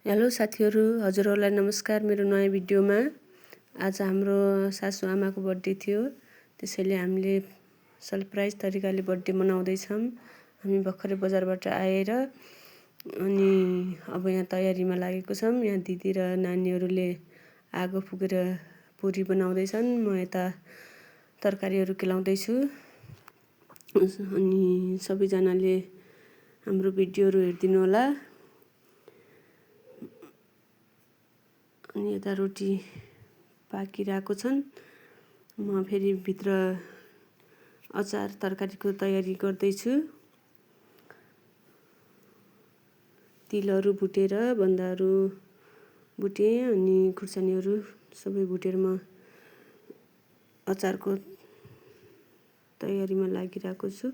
Hello साथीहरू, हजुरहरूलाई नमस्कार। मेरो नयाँ भिडियोमा आज हाम्रो सासू आमाको बर्थडे थियो, त्यसैले हामीले सरप्राइज तरिकाले बर्थडे मनाउँदैछौँ। हामी भर्खरै बजारबाट आएर अनि अब यहाँ तयारीमा लागेको छौँ। यहाँ दिदी र नानीहरूले आगो फुकेर पुरी बनाउँदैछन्, म यता तरकारीहरू केलाउँदैछु। अनि सबैजनाले हाम्रो भिडियोहरू हेरिदिनु होला। अनि यता रोटी पाकिरहेको छन्। म फेरि भित्र अचार तरकारीको तयारी गर्दैछु। तिलहरू भुटेर बन्दाहरू भुटेँ अनि खुर्सानीहरू सबै भुटेर म अचारको तयारीमा लागिरहेको छु।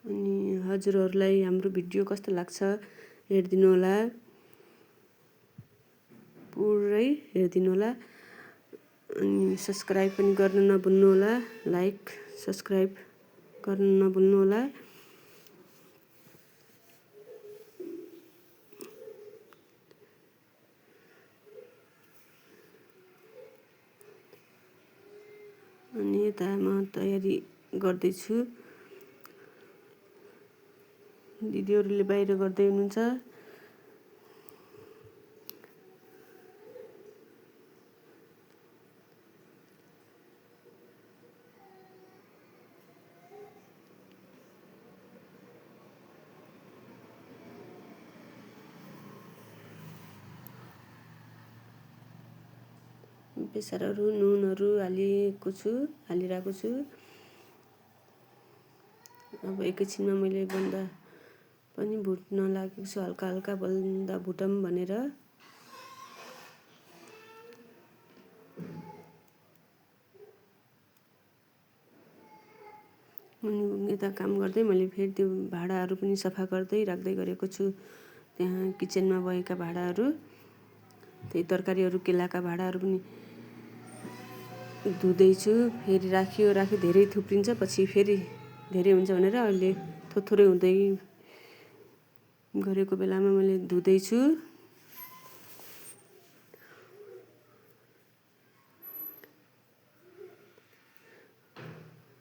अनि हजुरहरूलाई हाम्रो भिडियो कस्तो लाग्छ हेरिदिनु होला, पुरै हेरिदिनु होला। अनि सब्सक्राइब पनि गर्न नभुल्नु होला, लाइक सब्सक्राइब गर्न नभुल्नु होला। अनि यता म तयारी गर्दैछु, दिदीहरूले बाहिर गर्दै हुनुहुन्छ। बेसारहरू नुनहरू हालिरहेको छु। अब एकैछिनमा मैले बन्दा पनि भुट्न लागेको छु, हल्का हल्का बन्दा भुटौँ भनेर। अनि यता काम गर्दै मैले फेरि त्यो भाँडाहरू पनि सफा गर्दै राख्दै गरेको छु। त्यहाँ किचनमा भएका भाँडाहरू, त्यही तरकारीहरू केलाका भाँडाहरू पनि धुँदैछु। फेरि राख्यो धेरै थुप्रिन्छ, पछि फेरि धेरै हुन्छ भनेर अहिले थोरै हुँदै गरेको बेलामा मैले धुँदैछु।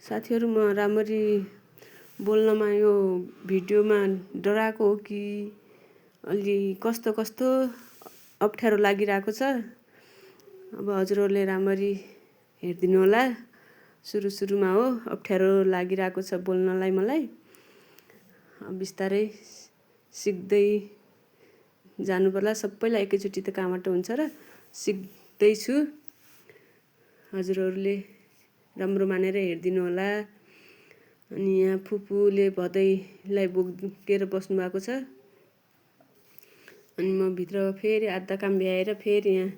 साथीहरू, म राम्ररी बोल्नमा यो भिडियोमा डराएको हो कि अलि कस्तो अप्ठ्यारो लागिरहेको छ। अब हजुरहरूले राम्ररी हेरिदिनु होला। सुरुमा हो अप्ठ्यारो लागिरहेको छ बोल्नलाई मलाई। बिस्तारै सिक्दै जानु पर्ला। सबैलाई एकैचोटि त कहाँबाट हुन्छ र, सिक्दैछु। हजुरहरूले राम्रो मानेर हेरिदिनु होला। अनि यहाँ फुपूले भदैलाई बोकेर बस्नु भएको छ। अनि म भित्र फेरि आधा काम भ्याएर फेरि यहाँ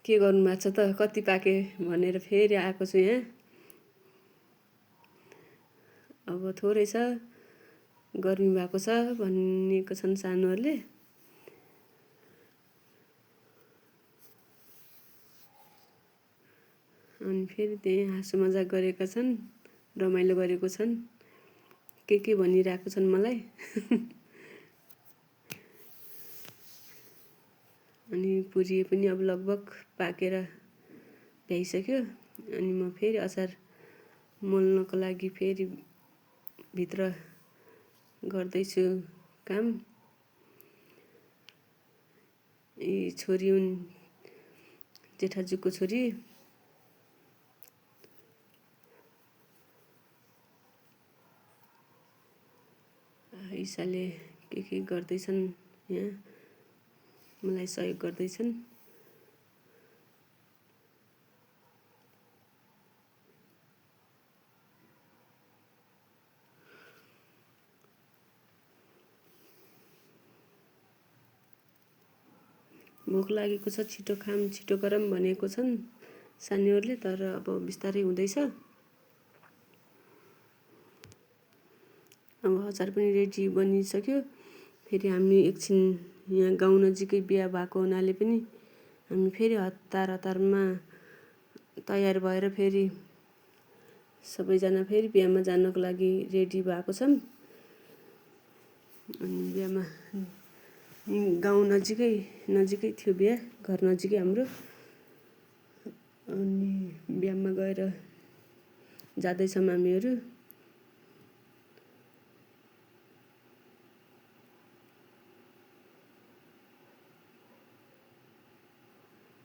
के गर्नुभएको छ त, कति पाके भनेर फेरि आएको छु यहाँ। अब थोरै छ, गर्मी भएको छ भनेको छन् सानोहरूले। अनि फेरि त्यही हाँसो मजाक गरेका छन्, रमाइलो गरेको छन्, के भनिरहेको छन् मलाई। अनि पुरी पनि अब लगभग पाकेर भ्याइसक्यो। अनि म फेरि अचार मोल्नको लागि फेरि भित्र गर्दैछु काम। यी छोरी हुन्, जेठाजुको छोरी। ईसाले के गर्दैछन् यहाँ, मलाई सहयोग गर्दैछन्। भोक लागेको छ, छिटो खाम छिटो गरम भनेको छन् सानीहरूले, तर अब बिस्तारै हुँदैछ। अब अचार पनि रेडी बनिसक्यो। फेरि हामी एकछिन यहाँ गाउँ नजिकै बिहा भएको हुनाले पनि हामी फेरि हतारमा तयार भएर फेरि सबैजना फेरि बिहामा जानको लागि रेडी भएको छौँ। अनि बिहामा गाउँ नजिकै थियो बिहा, घर नजिकै हाम्रो। अनि बिहामा गएर जाँदैछौँ हामीहरू।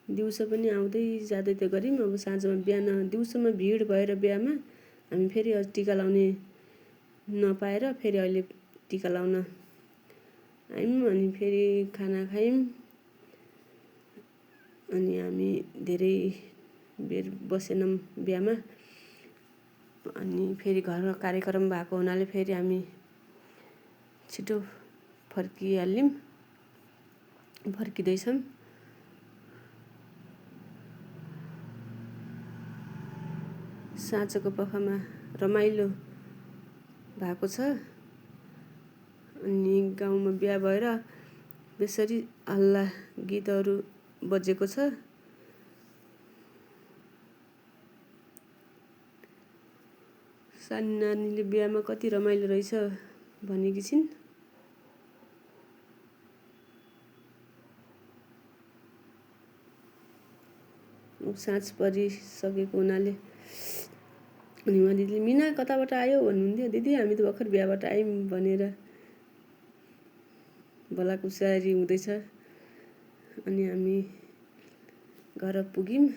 दिउँसो पनि आउँदै जाँदै त गऱ्यौँ। अब साँझमा बिहान दिउँसोमा भिड भएर बिहामा हामी फेरि टिका लाउने नपाएर फेरि अहिले टिका लाउन आयौँ। अनि फेरि खाना खायौँ। अनि हामी धेरै बेर बसेनौँ बिहामा। अनि फेरि घरमा कार्यक्रम भएको हुनाले फेरि हामी छिटो फर्किँदैछौँ। साँझको पखमा रमाइलो भएको छ। अनि गाउँमा बिहा भएर बेसरी हल्ला गीतहरू बजेको छ। सानी नानीले बिहामा कति रमाइलो रहेछ भनेकी छिन्। साँझ परिसकेको हुनाले अनि उहाँ दिदीले मिना कताबाट आयो भन्नुहुन्थ्यो। दिदी हामी त भर्खर बिहाबाट आयौँ भनेर भलाकुसारी हुँदैछ। अनि हामी घर पुग्यौँ।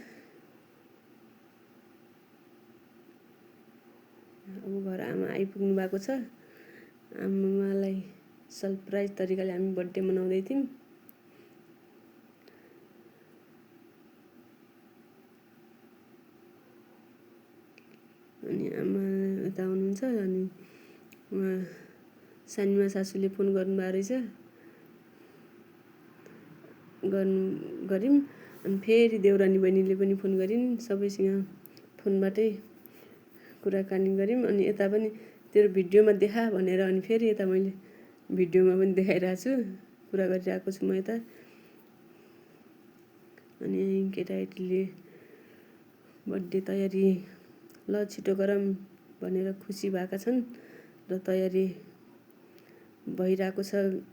अब घर आमा आइपुग्नु भएको छ। आमालाई सरप्राइज तरिकाले हामी बर्थडे मनाउँदै थियौँ। अनि आमा यता हुनुहुन्छ। अनि उहाँ सानीमा सासूले फोन गर्नुभएको रहेछ। गऱ्यौँ। अनि फेरि देउरानी बहिनीले पनि फोन गरिन्। सबैसँग फोनबाटै कुराकानी गऱ्यौँ। अनि यता पनि तेरो भिडियोमा देखा भनेर अनि फेरि यता मैले भिडियोमा पनि देखाइरहेको छु, कुरा गरिरहेको छु म यता। अनि केटाकेटीले बर्थडे तयारी ल छिटो गरौँ भनेर खुसी भएका छन् र तयारी भइरहेको छ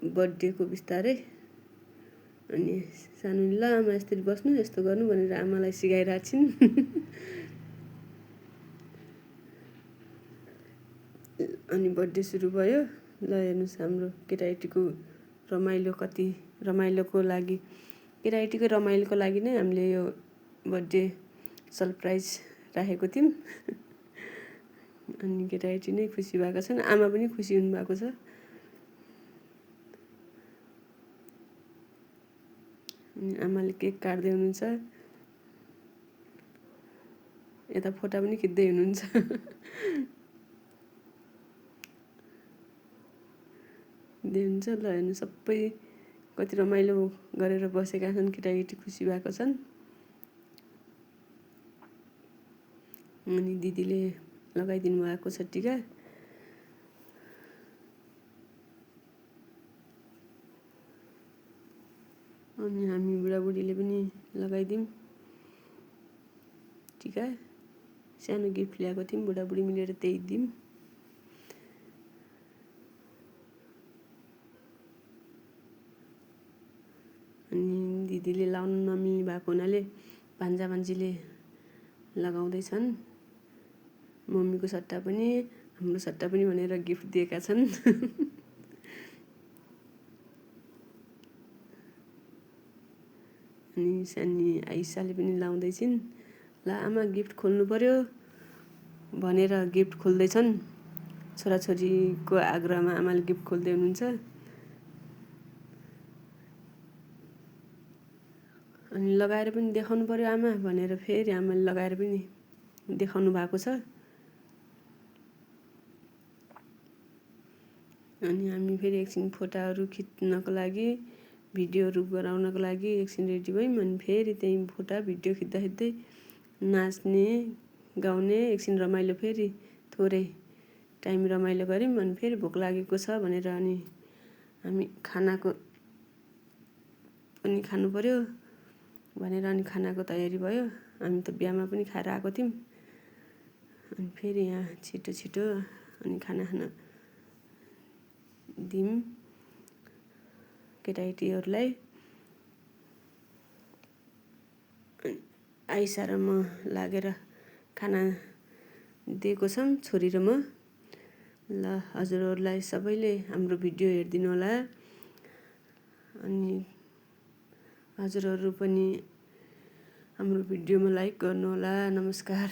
बर्थडेको बिस्तारै। अनि सानोले ल आमा यसरी बस्नु यस्तो गर्नु भनेर आमालाई सिकाइरहेको छिन्। अनि बर्थडे सुरु भयो। ल हेर्नुहोस् हाम्रो केटाकेटीको रमाइलोको लागि नै हामीले यो बर्थडे सरप्राइज राखेको थियौँ। अनि केटाकेटी नै खुसी भएका छन्। आमा पनि खुसी हुनुभएको छ। अनि आमाले केक काट्दै हुनुहुन्छ। यता फोटा पनि खिच्दै हुनुहुन्छ। ल हेर्नु सबै कति रमाइलो गरेर बसेका छन्। केटाकेटी खुसी भएको छन्। अनि दिदीले लगाइदिनु भएको छ टिका। अनि हामी बुढाबुढीले पनि लगाइदिउँ टिका। सानो गिफ्ट ल्याएको थियौँ बुढाबुढी मिलेर त्यही दिउँ। अनि दिदीले लाउनु नमिल्ने भएको हुनाले भान्जा भान्जीले लगाउँदैछन्। मम्मीको सट्टा पनि हाम्रो सट्टा पनि भनेर गिफ्ट दिएका छन्। अनि सानी आइसाले पनि लाउँदैछिन्। ल आमा गिफ्ट खोल्नु पर्यो भनेर गिफ्ट खोल्दैछन्। छोराछोरीको आग्रहमा आमाले गिफ्ट खोल्दै हुनुहुन्छ। अनि लगाएर पनि देखाउनु पर्यो आमा भनेर फेरि आमाले लगाएर पनि देखाउनु भएको छ। अनि हामी फेरि एकछिन फोटाहरू खिच्नको लागि भिडियोहरू बनाउनको लागि एकछिन रेडी भयौँ। अनि फेरि त्यहीँ फोटा भिडियो खिच्दै नाच्ने गाउने एकछिन रमाइलो फेरि थोरै टाइम रमाइलो गऱ्यौँ। अनि फेरि भोक लागेको छ भनेर अनि हामी खानाको पनि खानु पर्यो भनेर अनि खानाको तयारी भयो। हामी त बिहामा पनि खाएर आएको थियौँ। अनि फेरि यहाँ छिटो अनि खाना खान दिउँ केटाकेटीहरूलाई। आइसा र म लागेर खाना दिएको छौँ, छोरी र म। ल हजुरहरूलाई सबैले हाम्रो भिडियो हेरिदिनु होला। अनि हजुरहरू पनि हाम्रो भिडियोमा लाइक गर्नुहोला। नमस्कार।